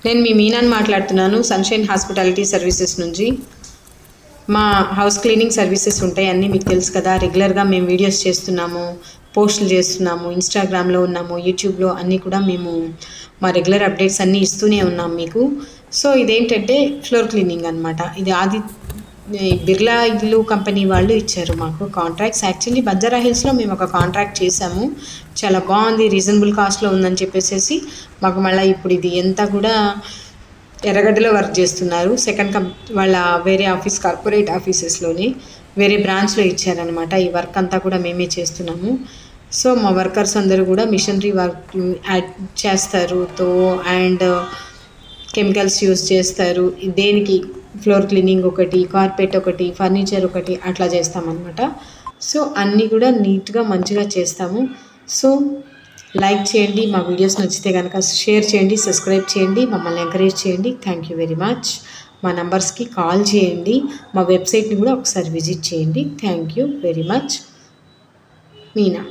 నేను మీ మీనాని మాట్లాడుతున్నాను sunshine hospitality services నుంచి. మా హౌస్ క్లీనింగ్ సర్వీసెస్ ఉంటాయి అన్నీ మీకు తెలుసు కదా. రెగ్యులర్గా మేము వీడియోస్ చేస్తున్నాము, పోస్టులు చేస్తున్నాము, ఇన్స్టాగ్రామ్లో ఉన్నాము, యూట్యూబ్లో అన్నీ కూడా మేము మా రెగ్యులర్ అప్డేట్స్ అన్నీ ఇస్తూనే ఉన్నాం మీకు. సో ఇదేంటంటే ఫ్లోర్ క్లీనింగ్ అనమాట. ఇది బిర్లా ఇల్లు కంపెనీ వాళ్ళు ఇచ్చారు మాకు కాంట్రాక్ట్స్. యాక్చువల్లీ బంజారా హిల్స్లో మేము ఒక కాంట్రాక్ట్ చేసాము, చాలా బాగుంది, రీజనబుల్ కాస్ట్లో ఉందని చెప్పేసి మాకు మళ్ళీ ఇప్పుడు ఇది ఎంత కూడా ఎర్రగడ్డలో వర్క్ చేస్తున్నారు. వాళ్ళ వేరే ఆఫీస్, కార్పొరేట్ ఆఫీసెస్లోనే వేరే బ్రాంచ్లో ఇచ్చారనమాట. ఈ వర్క్ అంతా కూడా మేమే చేస్తున్నాము. సో మా వర్కర్స్ అందరూ కూడా మిషనరీ వర్క్ యాడ్ చేస్తారు, అండ్ కెమికల్స్ యూస్ చేస్తారు. దేనికి ఫ్లోర్ క్లీనింగ్ ఒకటి, కార్పెట్ ఒకటి, ఫర్నిచర్ ఒకటి అట్లా చేస్తామన్నమాట. సో అన్నీ కూడా నీట్గా మంచిగా చేస్తాము. సో లైక్ చేయండి, మా వీడియోస్ నచ్చితే కనుక షేర్ చేయండి, సబ్స్క్రైబ్ చేయండి, మమ్మల్ని ఎంకరేజ్ చేయండి. Thank you very much. మా నంబర్స్కి కాల్ చేయండి, మా వెబ్సైట్ని కూడా ఒకసారి విజిట్ చేయండి. Thank you very much. Meena.